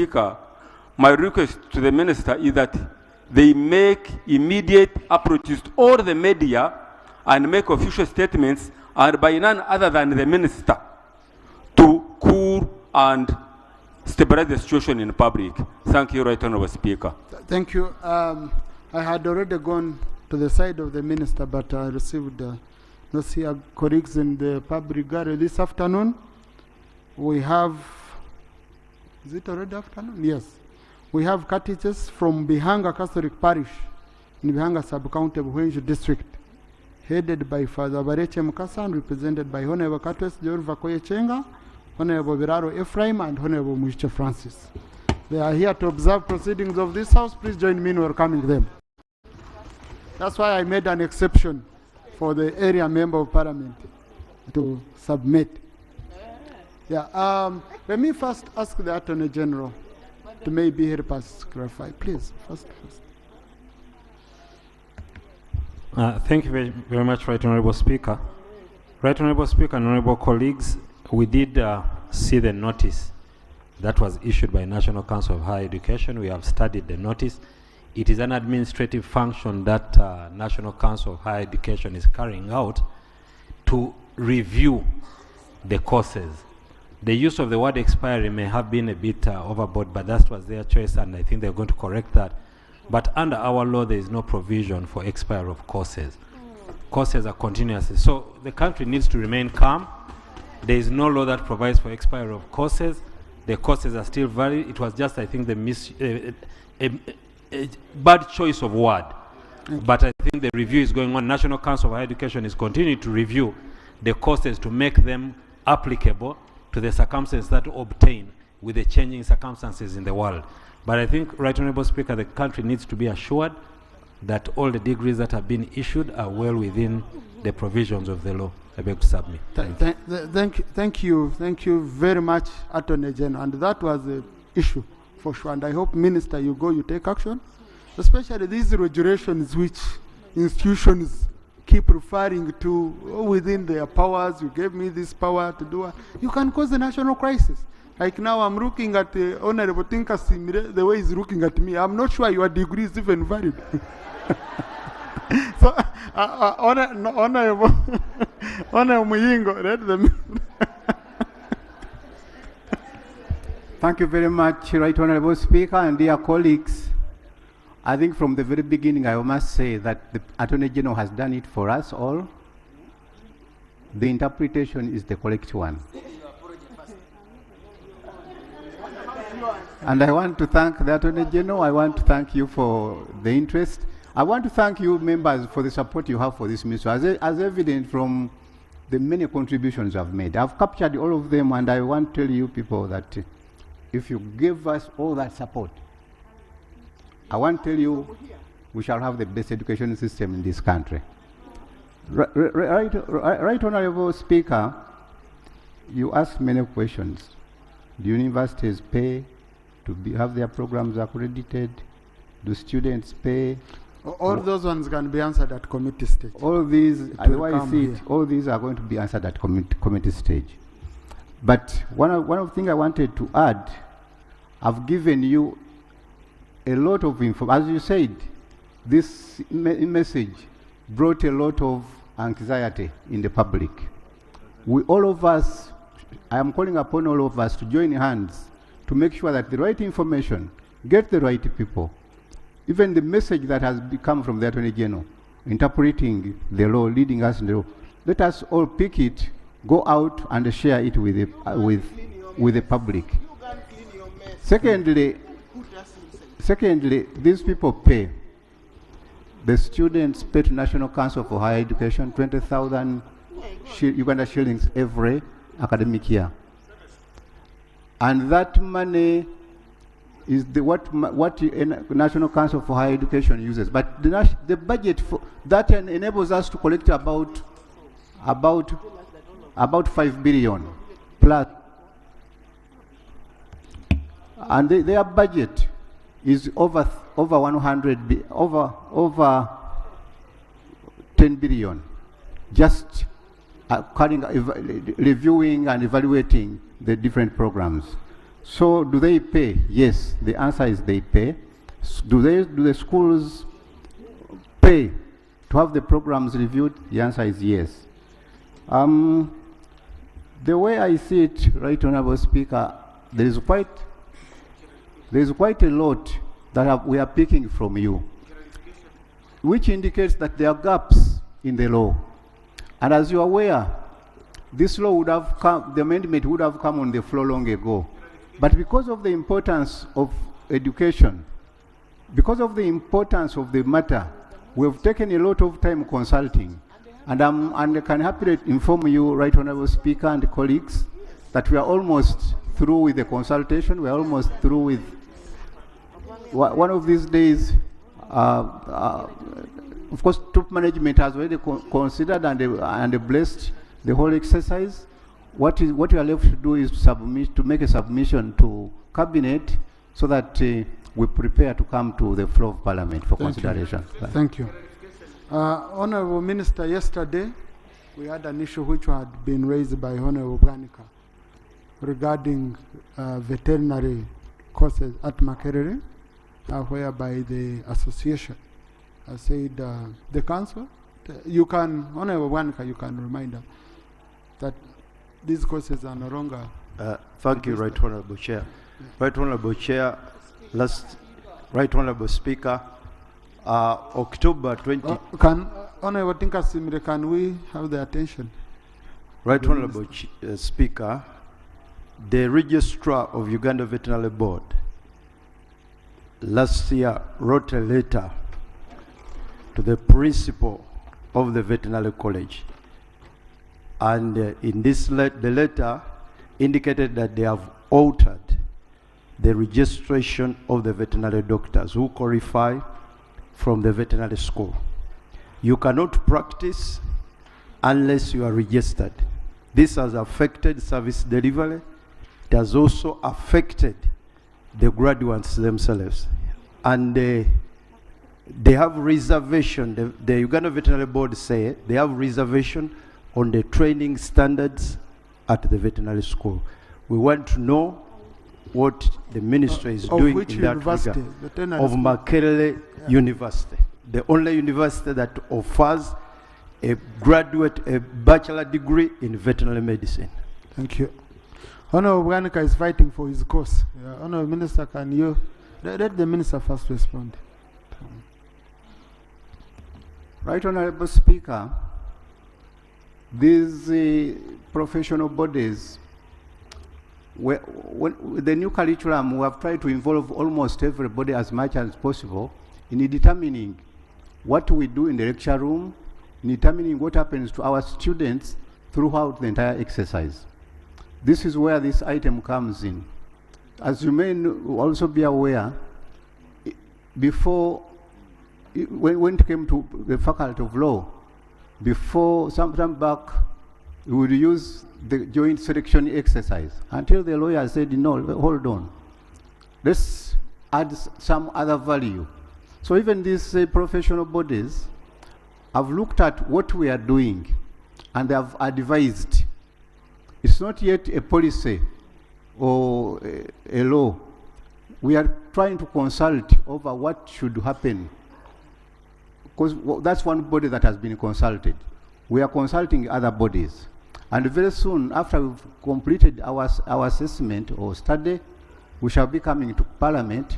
Speaker, my request to the Minister is that they make immediate approaches to all the media and make official statements, and by none other than the Minister, to cool and stabilize the situation in public. Thank you, Right Honourable Speaker. Thank you. I had already gone to the side of the Minister, but I received no see colleagues in the public gallery this afternoon. We have, is it already afternoon? Yes. We have catechists from Bihanga Catholic Parish in Bihanga Sub-County of Buhenji District, headed by Father Bareche Mukasa and represented by Honorable Katwes George Vakoye Chenga, Honorable Biraro Ephraim, and Honorable Muiche Francis. They are here to observe proceedings of this House. Please join me in welcoming them. That's why I made an exception for the area member of Parliament to submit. Yeah. Let me first ask the Attorney General to maybe help us clarify. Please, first. Thank you very much, Right Honourable Speaker. Right Honourable Speaker and Honourable colleagues, we did see the notice that was issued by National Council of Higher Education. We have studied the notice. It is an administrative function that National Council of Higher Education is carrying out to review the courses. The use of the word expiry may have been a bit overboard, but that was their choice, and I think they're going to correct that. But under our law, there is no provision for expiry of courses. Courses are continuous. So the country needs to remain calm. There is no law that provides for expiry of courses. The courses are still valid. It was just, I think, a bad choice of word. But I think the review is going on. National Council of Higher Education is continuing to review the courses to make them applicable to the circumstances that obtain with the changing circumstances in the world. But I think, Right Honourable Speaker, the country needs to be assured that all the degrees that have been issued are well within the provisions of the law. I beg to submit. Thank you very much, Attorney General. And that was the issue for sure. And I hope, Minister, you take action, especially these regulations which institutions keep referring to within their powers. You gave me this power to do it. You can cause a national crisis. Like now I'm looking at the Honorable Tinka Simire, the way he's looking at me. I'm not sure your degree is even valid. So, Honorable Muyingo, read them. Thank you very much, Right Honourable Speaker and dear colleagues. I think from the very beginning, I must say that the Attorney General has done it for us all. The interpretation is the correct one. And I want to thank the Attorney General. I want to thank you for the interest. I want to thank you, members, for the support you have for this ministry, as evident from the many contributions I've made. I've captured all of them, and I want to tell you people that if you give us all that support, I want to tell you we shall have the best education system in this country. Right Honourable Speaker, you asked many questions. Do universities pay to have their programs accredited? Do students pay? All those ones can be answered at committee stage. All these, all these are going to be answered at committee stage. But one of the things I wanted to add, I've given you a lot of info. As you said, this message brought a lot of anxiety in the public. All of us, I am calling upon all of us to join hands to make sure that the right information get the right people. Even the message that has come from the Attorney General, interpreting the law, leading us in the law, let us all pick it, go out and share it with the public. Secondly, these people pay. The students pay to National Council for Higher Education 20,000 Uganda shillings every academic year. And that money is what National Council for Higher Education uses. But the budget for that enables us to collect about 5 billion plus. And their budget is over 10 billion, just reviewing and evaluating the different programs. So do they pay? Yes, the answer is they pay. Do the schools pay to have the programs reviewed? The answer is yes. The way I see it, Right Honourable Speaker, there is quite a lot that we are picking from you, which indicates that there are gaps in the law. And as you are aware, this law would have come, the amendment would have come on the floor long ago. But because of the importance of education, because of the importance of the matter, we have taken a lot of time consulting. And I can happily inform you, Right Honourable Speaker and colleagues, that we are almost through with the consultation. We are almost through with one of these days. Of course, top management has already considered and blessed the whole exercise. What you are left to do is to make a submission to Cabinet so that we prepare to come to the floor of Parliament for consideration. Thank you. Honourable Minister, yesterday we had an issue which had been raised by Honourable Bwanika regarding veterinary courses at Makerere, whereby the association said the council, you can, Honourable Bwanika, you can remind them that these courses are no longer. Thank you, Right Honourable Chair. Right Honourable Chair, Right Honourable Speaker, October 20. Honourable Tinka Simire, can we have the attention? Right Honourable Speaker, the Registrar of Uganda Veterinary Board last year wrote a letter to the principal of the veterinary college. And in this the letter indicated that they have altered the registration of the veterinary doctors who qualify from the veterinary school. You cannot practice unless you are registered. This has affected service delivery. It has also affected the graduates themselves. And they have reservation, the Uganda Veterinary Board say they have reservation on the training standards at the veterinary school. We want to know what the ministry is doing in that regard. Of Makerere University, the only university that offers a bachelor degree in veterinary medicine. Thank you. Honourable Bwanika is fighting for his cause. Honourable Minister, can you let the Minister first respond? Right Honourable Speaker, these professional bodies, with the new curriculum, we have tried to involve almost everybody as much as possible in determining what we do in the lecture room, in determining what happens to our students throughout the entire exercise. This is where this item comes in. As you may also be aware, before, when it came to the Faculty of Law, before some time back, we would use the joint selection exercise until the lawyer said, no, hold on. Let's add some other value. So even these professional bodies have looked at what we are doing and they have advised. It's not yet a policy or a law. We are trying to consult over what should happen, because that's one body that has been consulted. We are consulting other bodies. And very soon, after we've completed our assessment or study, we shall be coming to Parliament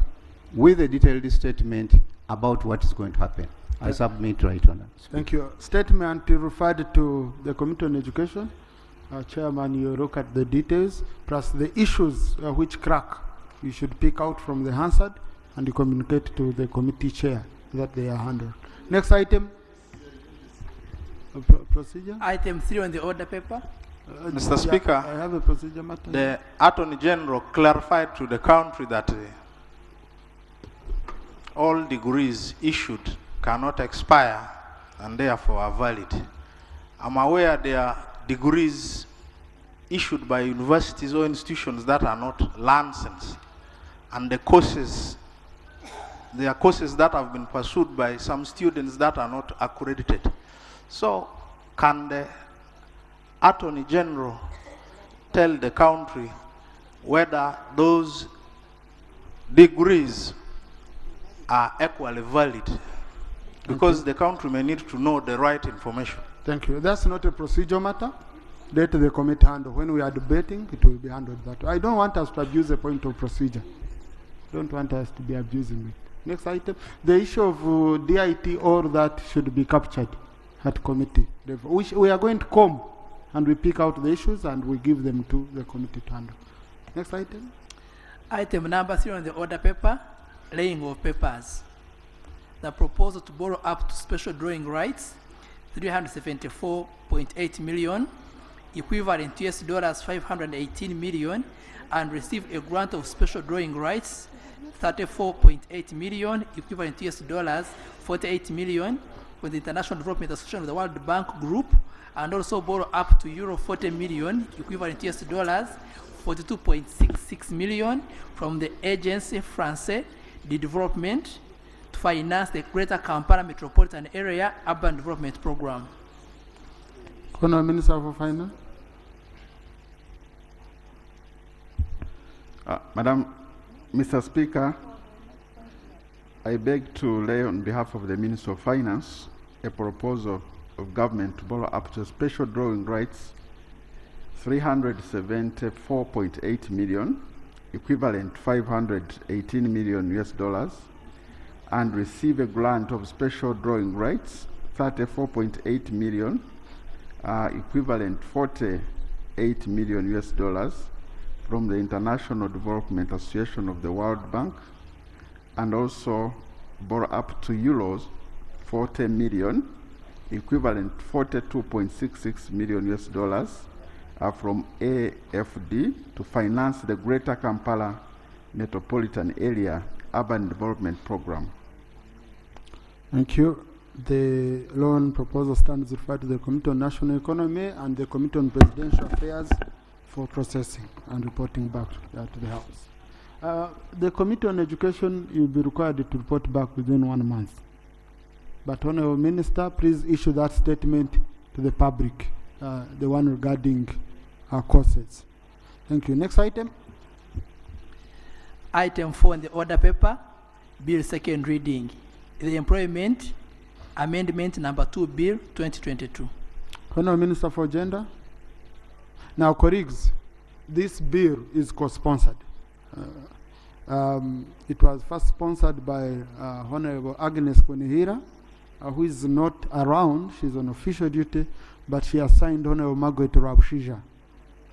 with a detailed statement about what is going to happen. I submit, Right Honour. Thank you. Statement referred to the Committee on Education. Chairman, you look at the details, plus the issues which crack. You should pick out from the Hansard and you communicate to the committee chair that they are handled. Next item. Procedure? Item 3 on the order paper. Mr. Speaker, I have a procedure matter. the Attorney General clarified to the country that all degrees issued cannot expire and therefore are valid. I'm aware there are degrees issued by universities or institutions that are not licensed, and there are courses that have been pursued by some students that are not accredited. So, can the Attorney General tell the country whether those degrees are equally valid, because the country may need to know the right information. Thank you. That's not a procedure matter. Let the committee handle. When we are debating, it will be handled that way. I don't want us to abuse the point of procedure. Don't want us to be abusing it. Next item. The issue of DIT, all that should be captured at committee level. We are going to come and we pick out the issues and we give them to the committee to handle. Next item. Item number 3 on the order paper, laying of papers. The proposal to borrow up to special drawing rights, 374.8 million, equivalent to US$ 518 million, and receive a grant of special drawing rights, 34.8 million, equivalent to US$ 48 million, with the International Development Association of the World Bank Group, and also borrow up to Euro 40 million, equivalent to US$ 42.66 million from the Agency Française de Développement to finance the Greater Kampala Metropolitan Area Urban Development Program. Honourable Minister for Finance. Mr. Speaker, I beg to lay on behalf of the Minister of Finance a proposal of government to borrow up to special drawing rights 374.8 million, equivalent 518 million US, and receive a grant of special drawing rights 34.8 million, equivalent 48 million US from the International Development Association of the World Bank, and also borrow up to euros 40 million, equivalent 42.66 million US, from AFD to finance the Greater Kampala Metropolitan Area Urban Development Program. Thank you. The loan proposal stands referred to the Committee on National Economy and the Committee on Presidential Affairs for processing and reporting back to the House. The Committee on Education, you'll be required to report back within 1 month. But Honourable Minister, please issue that statement to the public, the one regarding our courses. Thank you. Next item. Item 4 in the order paper, Bill second reading. The Employment Amendment number 2 Bill 2022. Honourable Minister for Gender. Now, colleagues, this bill is co-sponsored. It was first sponsored by Honourable Agnes Konihira, who is not around. She's on official duty, but she assigned Honourable Margaret Rabshija,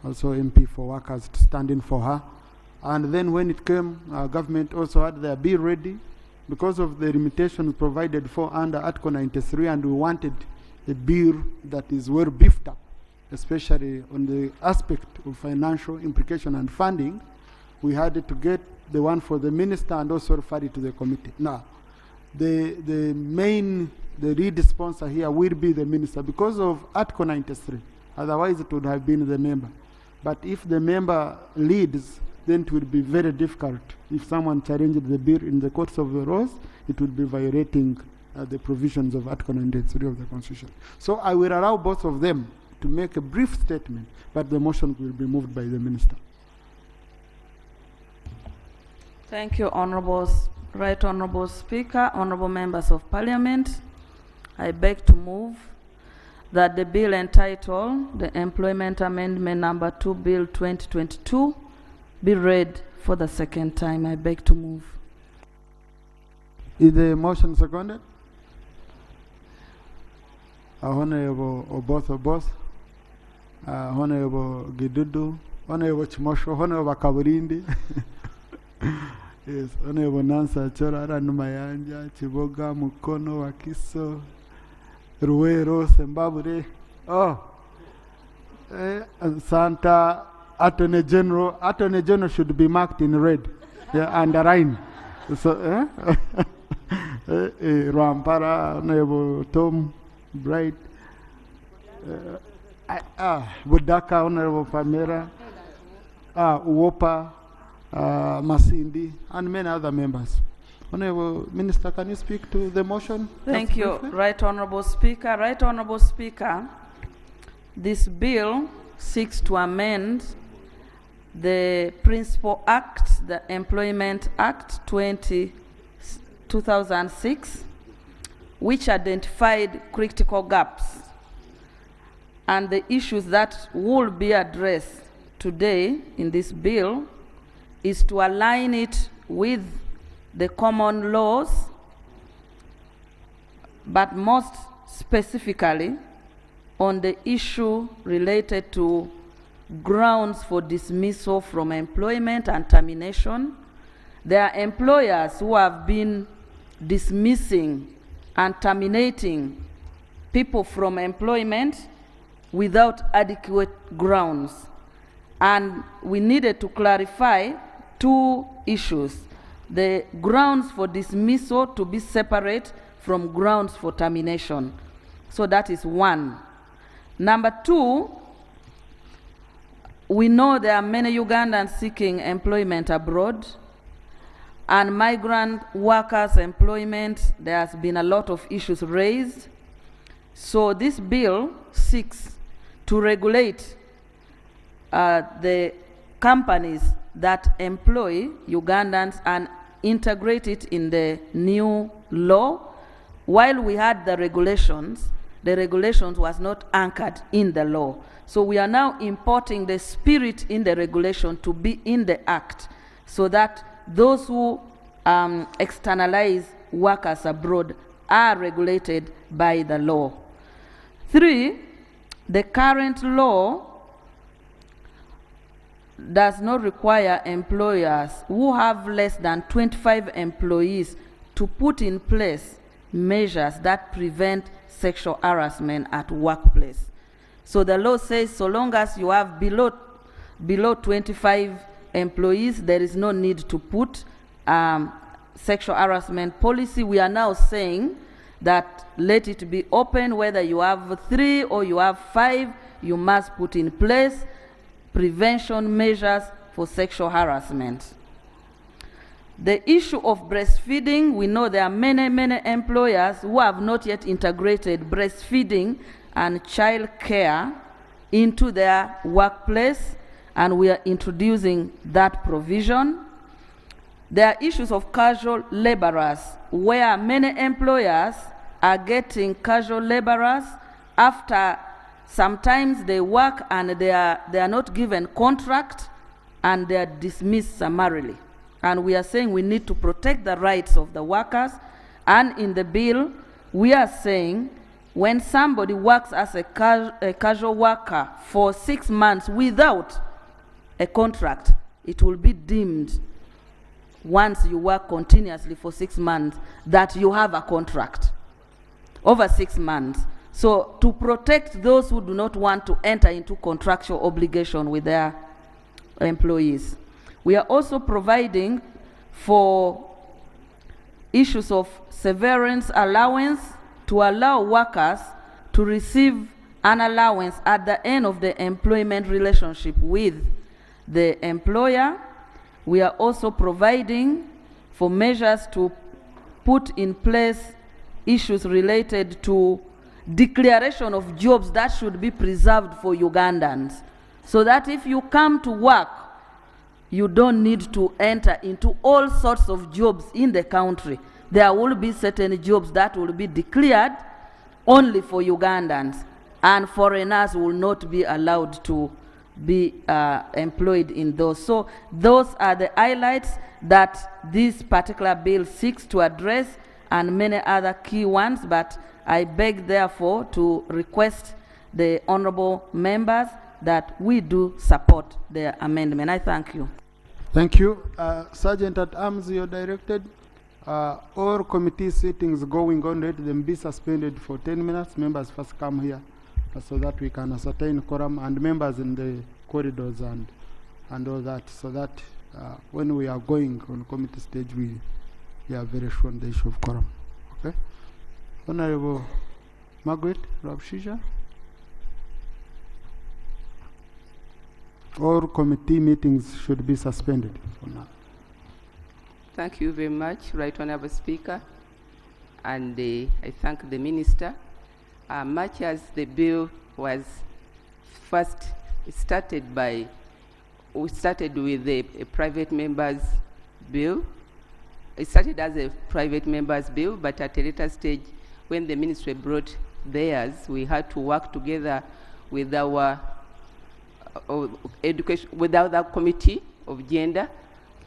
also MP for Workers, to stand in for her. And then when it came, government also had their bill ready because of the limitations provided for under Article 93, and we wanted a bill that is well beefed up, especially on the aspect of financial implication and funding. We had to get the one for the minister and also refer it to the committee. Now, the lead sponsor here will be the minister because of Article 93. Otherwise, it would have been the member. But if the member leads, then it will be very difficult. If someone challenged the bill in the courts of the laws, it would be violating the provisions of Article 93 of the Constitution. So I will allow both of them to make a brief statement, but the motion will be moved by the minister. Thank you, Right Honourable Speaker, Honourable Members of Parliament. I beg to move that the bill entitled the Employment Amendment number 2 Bill 2022 be read for the second time. I beg to move. Is the motion seconded? Honourable Oboth, Honourable Gidudu, Honourable Chimosho, Honourable Kaburindi. Yes, Honourable Nansa Chora, Numayanja, Chiboga, Mukono, Wakiso, Ruero, Zimbabwe. Santa Attorney General should be marked in red, underlined. So, Rampara, Honourable Tom Bright, Budaka, Honourable Pamela, Uopa, Masindi, and many other members. Honourable Minister, can you speak to the motion? Thank you, Right Honourable Speaker. Right Honourable Speaker, this bill seeks to amend the Principal Act, the Employment Act 2006, which identified critical gaps. And the issues that will be addressed today in this bill is to align it with the common laws, but most specifically on the issue related to grounds for dismissal from employment and termination. There are employers who have been dismissing and terminating people from employment without adequate grounds. And we needed to clarify two issues: the grounds for dismissal to be separate from grounds for termination. So that is one. Number two, we know there are many Ugandans seeking employment abroad, and migrant workers' employment, there has been a lot of issues raised. So this bill seeks to regulate the companies that employ Ugandans and integrate it in the new law. While we had the regulations was not anchored in the law. So we are now importing the spirit in the regulation to be in the act, so that those who externalize workers abroad are regulated by the law. 3, the current law does not require employers who have less than 25 employees to put in place measures that prevent sexual harassment at workplace. So the law says so long as you have below 25 employees, there is no need to put sexual harassment policy. We are now saying that let it be open, whether you have 3 or you have 5, you must put in place prevention measures for sexual harassment. The issue of breastfeeding, we know there are many employers who have not yet integrated breastfeeding and child care into their workplace, and we are introducing that provision. There are issues of casual laborers, where many employers are getting casual laborers after sometimes they work and they are not given contract and they are dismissed summarily. And we are saying we need to protect the rights of the workers. And in the bill, we are saying when somebody works as a casual worker for 6 months without a contract, it will be deemed, once you work continuously for 6 months, that you have a contract over 6 months. So to protect those who do not want to enter into contractual obligation with their employees. We are also providing for issues of severance allowance to allow workers to receive an allowance at the end of the employment relationship with the employer. We are also providing for measures to put in place issues related to declaration of jobs that should be preserved for Ugandans, so that if you come to work, you don't need to enter into all sorts of jobs in the country. There will be certain jobs that will be declared only for Ugandans, and foreigners will not be allowed to be employed in those. So those are the highlights that this particular bill seeks to address, and many other key ones, but I beg therefore to request the honorable members that we do support the amendment. I thank you. Thank you. Sergeant at Arms, you're directed. All committee sittings going on, let them be suspended for 10 minutes. Members first come here so that we can ascertain quorum, and members in the corridors and all that, so that when we are going on committee stage, we are very sure on the issue of quorum. Okay? Honorable Margaret Rabshisha. All committee meetings should be suspended for now. Thank you very much, Right Honorable Speaker, and I thank the Minister. Much as the bill was first started by we started with a private members bill. It started as a private members bill, but at a later stage, when the ministry brought theirs, we had to work together with our education, with our committee of gender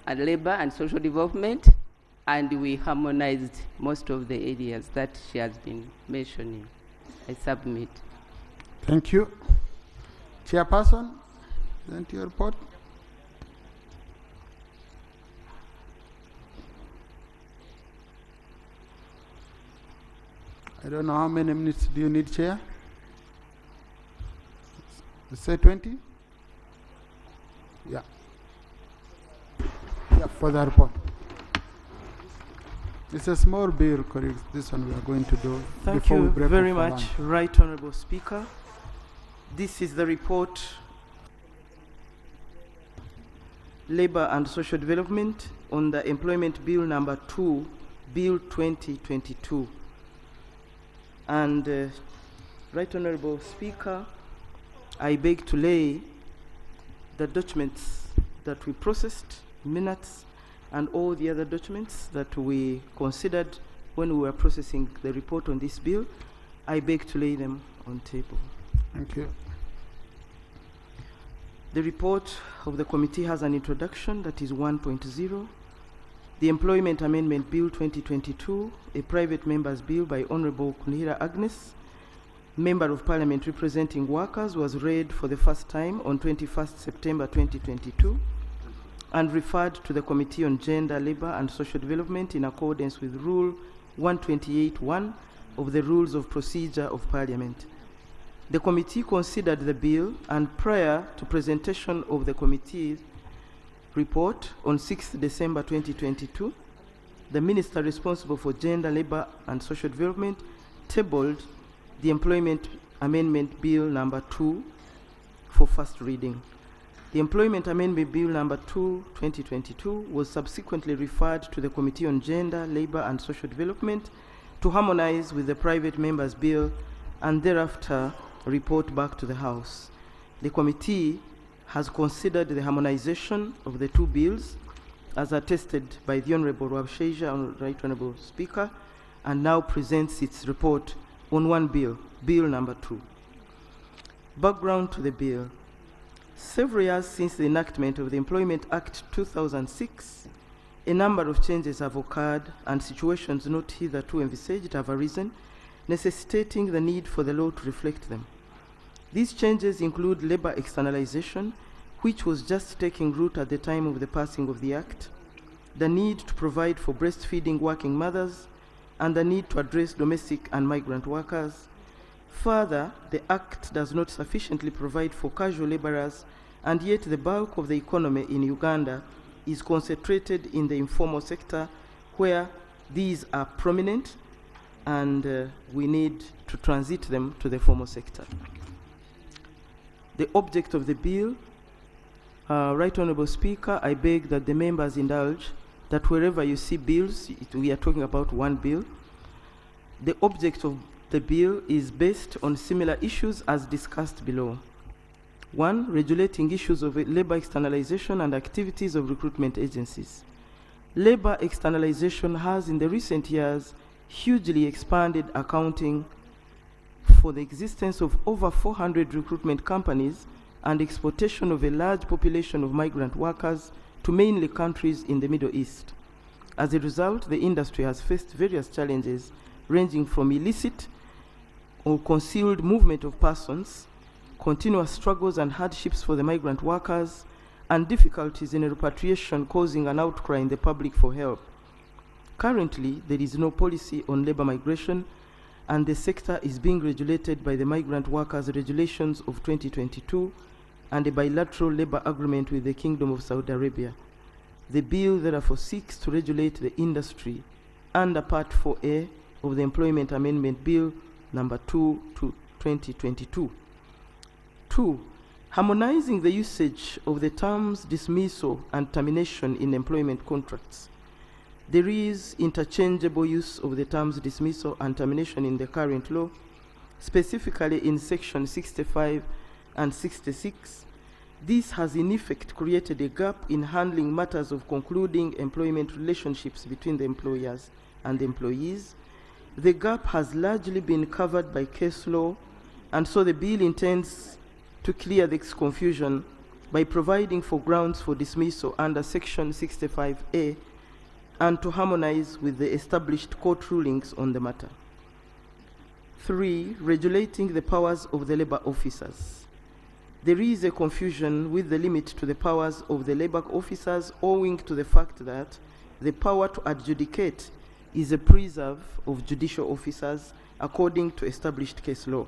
and labor and social development, and we harmonized most of the areas that she has been mentioning. I submit. Thank you. Chairperson, present your report. I don't know how many minutes do you need, Chair? Say 20? Yeah. Yeah, for the report. It's a small bill, colleagues. This one we are going to do Thank before we you break very off for much, lunch. Right Honorable Speaker. This is the report, Labor and Social Development, on the Employment Bill number 2, Bill 2022. And Right Honorable Speaker, I beg to lay the documents that we processed, minutes, and all the other documents that we considered when we were processing the report on this bill. I beg to lay them on table. Thank you. The report of the committee has an introduction that is 1.0. The Employment Amendment Bill 2022, a private member's bill by Honorable Kunihira Agnes, Member of Parliament representing workers, was read for the first time on 21st September 2022 and referred to the Committee on Gender, Labor and Social Development in accordance with Rule 128(1) of the Rules of Procedure of Parliament. The committee considered the bill, and prior to presentation of the committee's report on 6th December 2022, the Minister responsible for Gender, Labor and Social Development tabled the Employment Amendment Bill number 2 for first reading. The Employment Amendment Bill number 2, 2022 was subsequently referred to the Committee on Gender, Labor and Social Development to harmonize with the private members' bill and thereafter report back to the House. The committee has considered the harmonization of the two bills as attested by the Honorable Wabsheja, Right Honorable Speaker, and now presents its report on one bill, Bill number 2. Background to the bill. Several years since the enactment of the Employment Act 2006, a number of changes have occurred and situations not hitherto envisaged have arisen, necessitating the need for the law to reflect them. These changes include labor externalization, which was just taking root at the time of the passing of the Act, the need to provide for breastfeeding working mothers, and the need to address domestic and migrant workers. Further, the Act does not sufficiently provide for casual laborers, and yet the bulk of the economy in Uganda is concentrated in the informal sector, where these are prominent, and we need to transit them to the formal sector. The object of the bill, Right Honorable Speaker, I beg that the members indulge that wherever you see bills, we are talking about one bill. The object of the bill is based on similar issues as discussed below. 1, regulating issues of labor externalization and activities of recruitment agencies. Labor externalization has in the recent years hugely expanded, accounting for the existence of over 400 recruitment companies and exportation of a large population of migrant workers to mainly countries in the Middle East. As a result, the industry has faced various challenges ranging from illicit or concealed movement of persons, continuous struggles and hardships for the migrant workers, and difficulties in repatriation causing an outcry in the public for help. Currently, there is no policy on labor migration, and the sector is being regulated by the Migrant Workers Regulations of 2022 and a bilateral labor agreement with the Kingdom of Saudi Arabia. The bill therefore seeks to regulate the industry under Part 4A of the Employment Amendment Bill number 2 to 2022. 2, harmonizing the usage of the terms dismissal and termination in employment contracts. There is interchangeable use of the terms dismissal and termination in the current law, specifically in section 65 and 66. This has in effect created a gap in handling matters of concluding employment relationships between the employers and the employees. The gap has largely been covered by case law, and so the bill intends to clear this confusion by providing for grounds for dismissal under Section 65A and to harmonize with the established court rulings on the matter. 3, regulating the powers of the labor officers. There is a confusion with the limit to the powers of the labor officers owing to the fact that the power to adjudicate is a preserve of judicial officers according to established case law.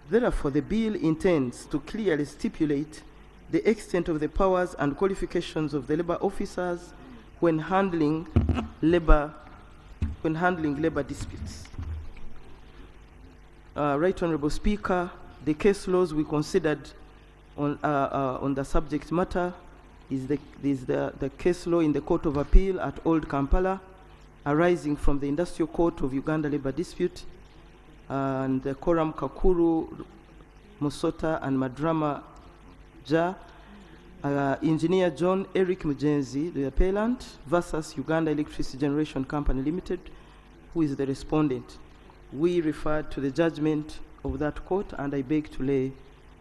Therefore, the bill intends to clearly stipulate the extent of the powers and qualifications of the labor officers when handling labor disputes. Right Honorable Speaker, the case laws we considered on the subject matter is the case law in the Court of Appeal at Old Kampala, arising from the Industrial Court of Uganda Labor Dispute, and the Koram Kakuru, Musota, and Madrama Ja, Engineer John Eric Mujenzi, the appellant, versus Uganda Electricity Generation Company Limited, who is the respondent. We referred to the judgment of that court, and I beg to lay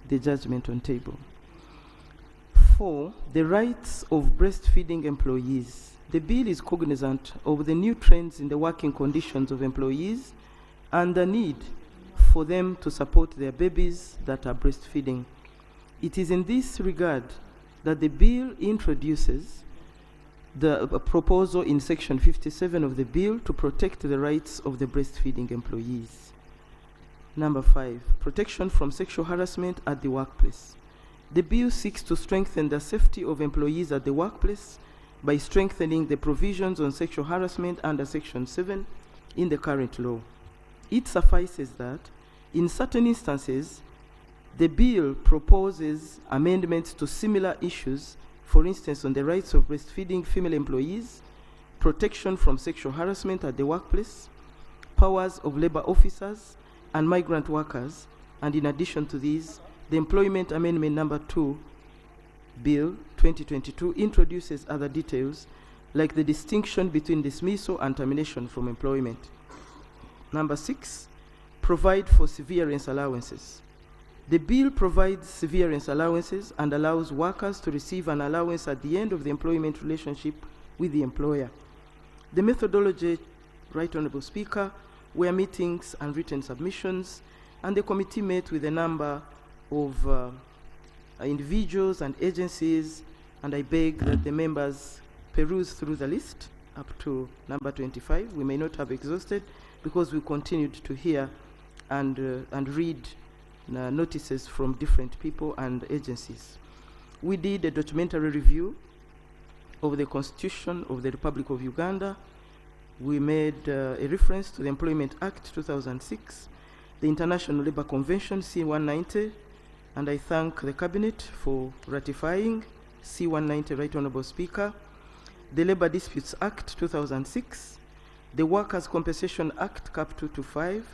the judgment on table. 4, the rights of breastfeeding employees. The bill is cognizant of the new trends in the working conditions of employees and the need for them to support their babies that are breastfeeding. It is in this regard that the bill introduces the proposal in Section 57 of the bill to protect the rights of the breastfeeding employees. Number 5, protection from sexual harassment at the workplace. The bill seeks to strengthen the safety of employees at the workplace by strengthening the provisions on sexual harassment under Section 7 in the current law. It suffices that, in certain instances, the bill proposes amendments to similar issues, for instance, on the rights of breastfeeding female employees, protection from sexual harassment at the workplace, powers of labor officers and migrant workers, and in addition to these, the Employment Amendment Number 2, Bill 2022, introduces other details like the distinction between dismissal and termination from employment. Number 6, provide for severance allowances. The bill provides severance allowances and allows workers to receive an allowance at the end of the employment relationship with the employer. The methodology, Right Honorable Speaker, were meetings and written submissions, and the committee met with a number of individuals and agencies, and I beg that the members peruse through the list up to number 25. We may not have exhausted because we continued to hear and read notices from different people and agencies. We did a documentary review of the Constitution of the Republic of Uganda. We made a reference to the Employment Act 2006, the International Labour Convention C-190, and I thank the Cabinet for ratifying C-190, Right Honourable Speaker, the Labour Disputes Act 2006, the Workers' Compensation Act Cap 225,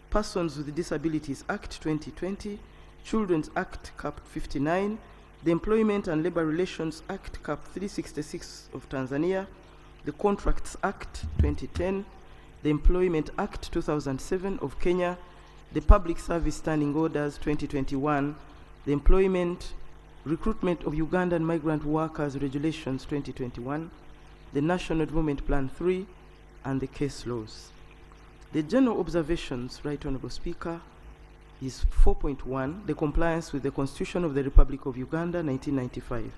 Persons with Disabilities Act 2020, Children's Act Cap 59, the Employment and Labour Relations Act Cap 366 of Tanzania, the Contracts Act 2010, the Employment Act 2007 of Kenya, the Public Service Standing Orders 2021, the Employment Recruitment of Ugandan Migrant Workers Regulations 2021, the National Development Plan 3, and the case laws. The general observations, Right Honourable Speaker, is 4.1, the compliance with the Constitution of the Republic of Uganda, 1995.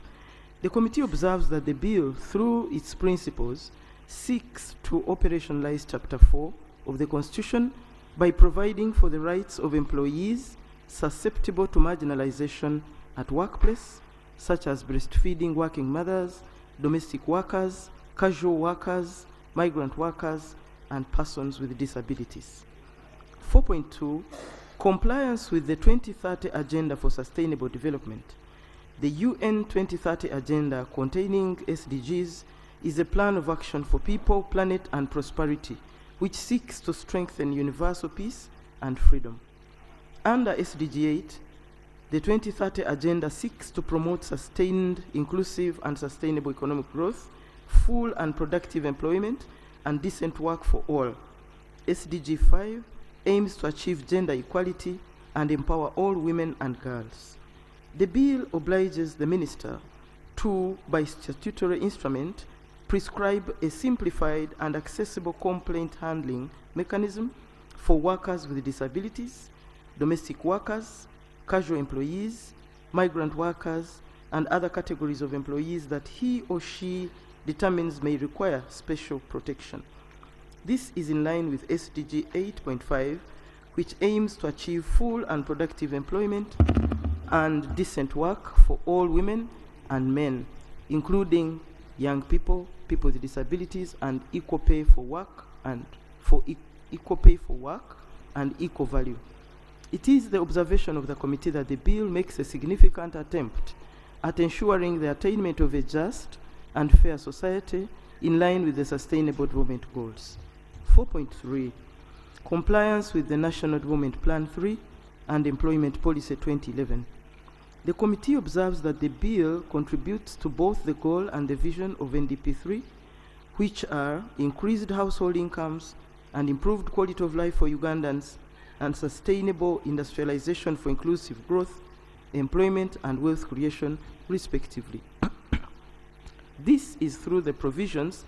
The committee observes that the bill, through its principles, seeks to operationalize Chapter 4 of the Constitution by providing for the rights of employees susceptible to marginalization at workplace, such as breastfeeding working mothers, domestic workers, casual workers, migrant workers, and persons with disabilities. 4.2, compliance with the 2030 Agenda for Sustainable Development. The UN 2030 Agenda, containing SDGs, is a plan of action for people, planet, and prosperity, which seeks to strengthen universal peace and freedom. Under SDG 8, The 2030 Agenda seeks to promote sustained, inclusive, and sustainable economic growth, full and productive employment, and decent work for all. SDG 5 aims to achieve gender equality and empower all women and girls. The bill obliges the minister to, by statutory instrument, prescribe a simplified and accessible complaint handling mechanism for workers with disabilities, domestic workers, casual employees, migrant workers, and other categories of employees that he or she determines may require special protection. This is in line with SDG 8.5, which aims to achieve full and productive employment and decent work for all women and men, including young people, people with disabilities, and equal pay for work and equal value. It is the observation of the committee that the bill makes a significant attempt at ensuring the attainment of a just and fair society in line with the Sustainable Development Goals. 4.3, compliance with the National Development Plan 3 and Employment Policy 2011. The committee observes that the bill contributes to both the goal and the vision of NDP 3, which are increased household incomes and improved quality of life for Ugandans, and sustainable industrialization for inclusive growth, employment, and wealth creation, respectively. This is through the provisions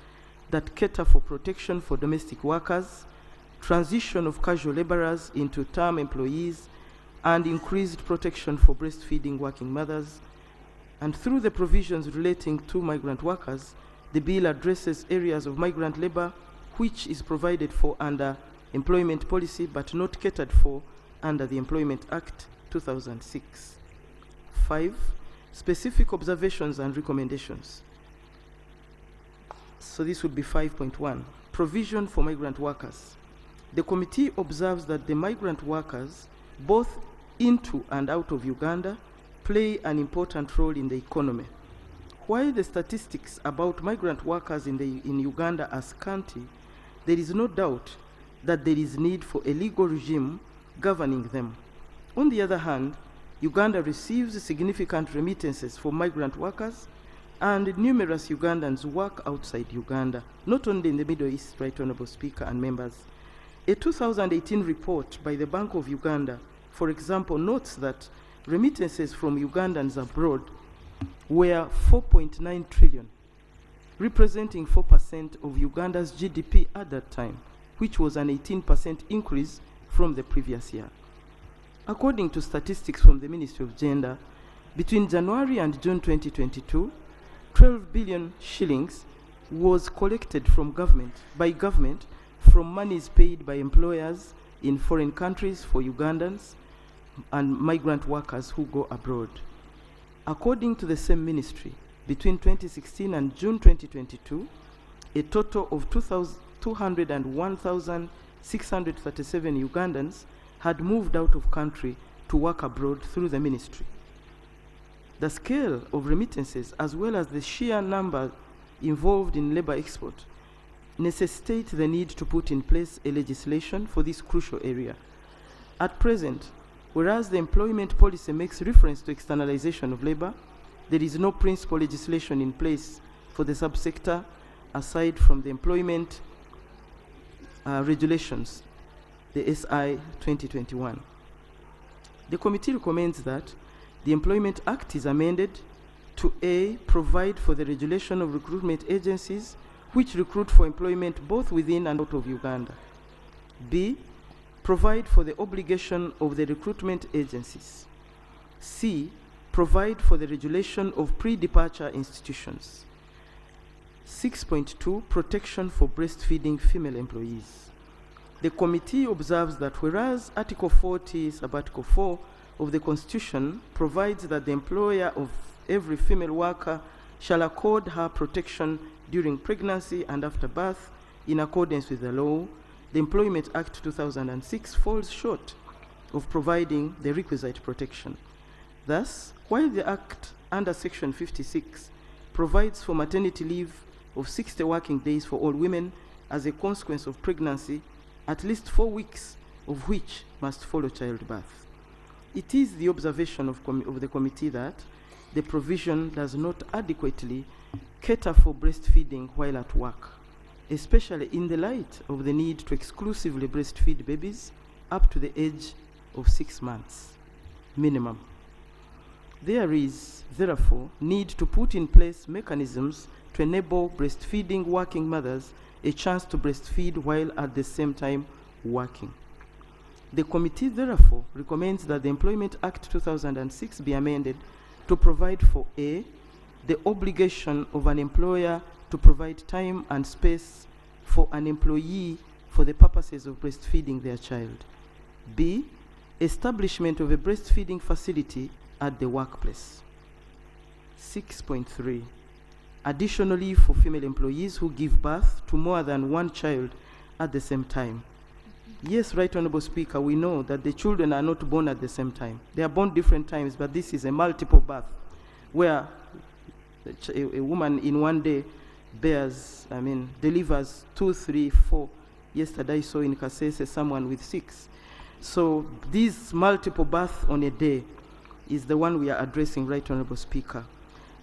that cater for protection for domestic workers, transition of casual laborers into term employees, and increased protection for breastfeeding working mothers. And through the provisions relating to migrant workers, the bill addresses areas of migrant labor which is provided for under employment policy but not catered for under the Employment Act 2006. 5, specific observations and recommendations. So this would be 5.1, provision for migrant workers. The committee observes that the migrant workers, both into and out of Uganda, play an important role in the economy. While the statistics about migrant workers in Uganda are scanty, there is no doubt that there is need for a legal regime governing them. On the other hand, Uganda receives significant remittances for migrant workers, and numerous Ugandans work outside Uganda, not only in the Middle East, Right Honourable Speaker and members. A 2018 report by the Bank of Uganda, for example, notes that remittances from Ugandans abroad were 4.9 trillion, representing 4% of Uganda's GDP at that time, which was an 18% increase from the previous year. According to statistics from the Ministry of Gender, between January and June 2022, 12 billion shillings was collected by government from monies paid by employers in foreign countries for Ugandans and migrant workers who go abroad. According to the same ministry, between 2016 and June 2022, a total of 201,637 Ugandans had moved out of country to work abroad through the ministry. The scale of remittances, as well as the sheer number involved in labor export, necessitate the need to put in place a legislation for this crucial area. At present, whereas the employment policy makes reference to externalization of labor, there is no principal legislation in place for the subsector aside from the employment regulations, the SI 2021. The committee recommends that the Employment Act is amended to A, provide for the regulation of recruitment agencies which recruit for employment both within and out of Uganda. B, provide for the obligation of the recruitment agencies. C, provide for the regulation of pre-departure institutions. 6.2, protection for breastfeeding female employees. The committee observes that whereas Article 40, Sub-Article 4 of the Constitution provides that the employer of every female worker shall accord her protection during pregnancy and after birth in accordance with the law, the Employment Act 2006 falls short of providing the requisite protection. Thus, while the Act under Section 56 provides for maternity leave of 60 working days for all women as a consequence of pregnancy, at least 4 weeks of which must follow childbirth. it is the observation of the committee that the provision does not adequately cater for breastfeeding while at work, especially in the light of the need to exclusively breastfeed babies up to the age of 6 months minimum. There is, therefore, need to put in place mechanisms to enable breastfeeding working mothers a chance to breastfeed while at the same time working. The committee, therefore, recommends that the Employment Act 2006 be amended to provide for A, the obligation of an employer to provide time and space for an employee for the purposes of breastfeeding their child. B, establishment of a breastfeeding facility at the workplace. 6.3, additionally for female employees who give birth to more than one child at the same time. Yes, Right Honourable Speaker, we know that the children are not born at the same time. They are born different times, but this is a multiple birth where a woman in one day delivers 2, 3, 4. Yesterday I saw in Kasese someone with 6. So this multiple birth on a day is the one we are addressing, Right Honourable Speaker.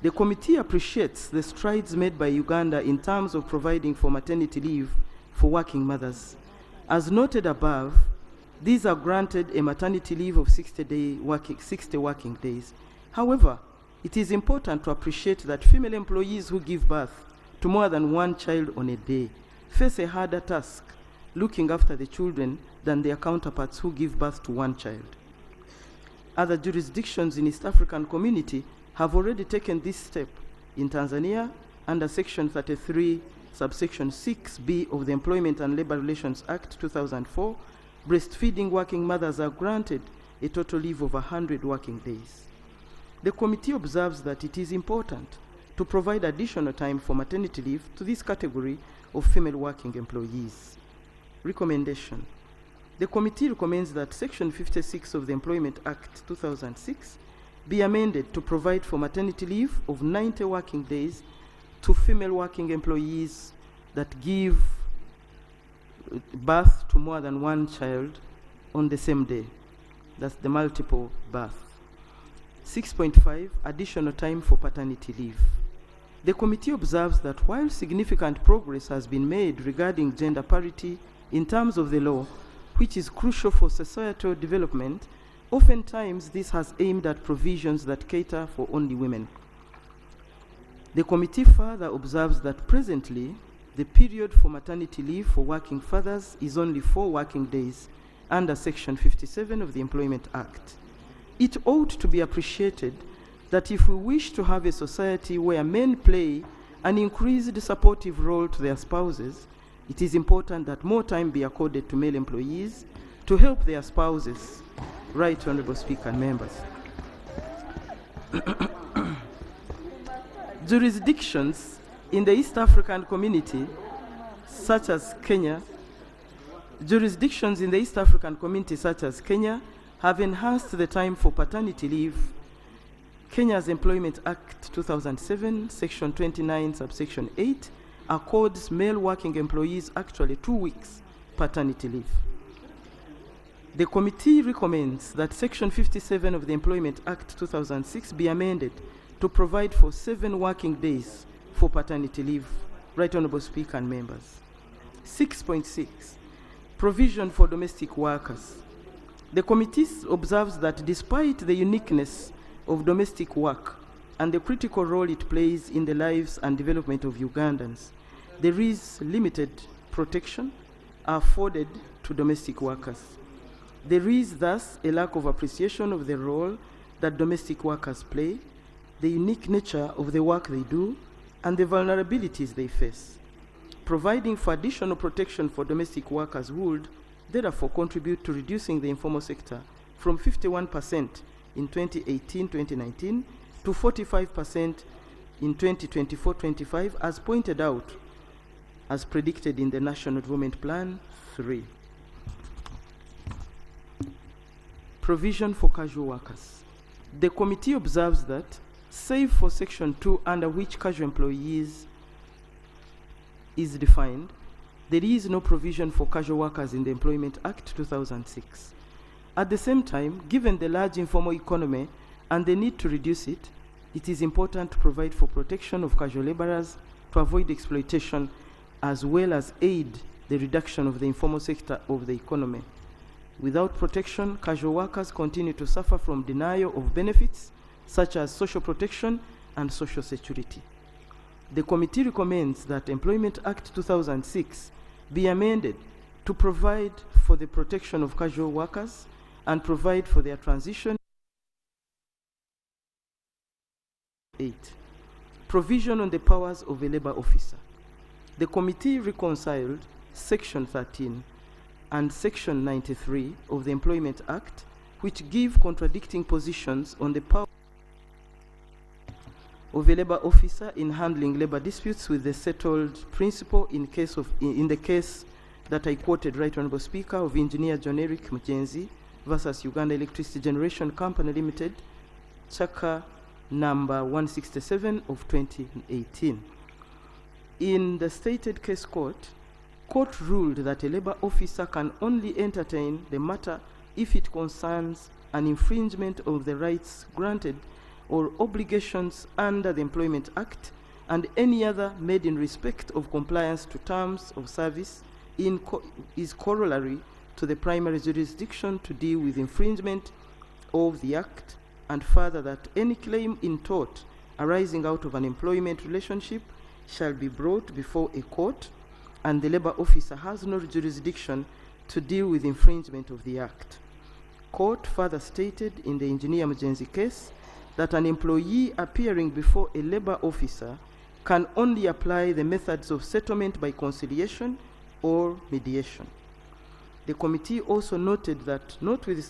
The committee appreciates the strides made by Uganda in terms of providing for maternity leave for working mothers. As noted above, these are granted a maternity leave of 60 working days. However, it is important to appreciate that female employees who give birth to more than one child on a day face a harder task looking after the children than their counterparts who give birth to one child. Other jurisdictions in East African Community have already taken this step. In Tanzania, under Section 33, subsection 6B of the Employment and Labor Relations Act 2004, breastfeeding working mothers are granted a total leave of 100 working days. The committee observes that it is important to provide additional time for maternity leave to this category of female working employees. Recommendation. The committee recommends that Section 56 of the Employment Act 2006 be amended to provide for maternity leave of 90 working days to female working employees that give birth to more than one child on the same day. That's the multiple birth. 6.5, additional time for paternity leave. The committee observes that while significant progress has been made regarding gender parity in terms of the law, which is crucial for societal development, oftentimes this has aimed at provisions that cater for only women. The committee further observes that presently, the period for maternity leave for working fathers is only 4 working days under Section 57 of the Employment Act. It ought to be appreciated that if we wish to have a society where men play an increased supportive role to their spouses, it is important that more time be accorded to male employees to help their spouses. Right, Honourable Speaker and members. Jurisdictions in the East African Community, such as Kenya, have enhanced the time for paternity leave. Kenya's Employment Act 2007, Section 29, subsection 8, accords male working employees actually 2 weeks paternity leave. The committee recommends that Section 57 of the Employment Act 2006 be amended to provide for 7 working days for paternity leave. Right Honourable Speaker and members. 6.6, provision for domestic workers. The committee observes that despite the uniqueness of domestic work and the critical role it plays in the lives and development of Ugandans, there is limited protection afforded to domestic workers. There is thus a lack of appreciation of the role that domestic workers play, the unique nature of the work they do, and the vulnerabilities they face. Providing for additional protection for domestic workers would therefore contribute to reducing the informal sector from 51% in 2018-2019 to 45% in 2024-25, as pointed out, as predicted in the National Development Plan 3. Provision for casual workers. The committee observes that, save for Section 2, under which casual employees is defined, there is no provision for casual workers in the Employment Act 2006. At the same time, given the large informal economy and the need to reduce it, it is important to provide for protection of casual laborers to avoid exploitation, as well as aid the reduction of the informal sector of the economy. Without protection, casual workers continue to suffer from denial of benefits such as social protection and social security. The committee recommends that Employment Act 2006 be amended to provide for the protection of casual workers and provide for their transition. 8. Provision on the powers of a labor officer. The committee reconciled Section 13 and Section 93 of the Employment Act, which give contradicting positions on the power of a labor officer in handling labor disputes with the settled principle in the case that I quoted, Right Honourable Speaker, of Engineer John Eric Mugenzi versus Uganda Electricity Generation Company Limited, Chaka number 167 of 2018. In the stated case court ruled that a labor officer can only entertain the matter if it concerns an infringement of the rights granted or obligations under the Employment Act and any other made in respect of compliance to terms of service is corollary to the primary jurisdiction to deal with infringement of the Act, and further that any claim in tort arising out of an employment relationship shall be brought before a court, and the labor officer has no jurisdiction to deal with infringement of the Act. Court further stated in the Engineer Mugenzi case that an employee appearing before a labor officer can only apply the methods of settlement by conciliation or mediation. The committee also noted that notwithstanding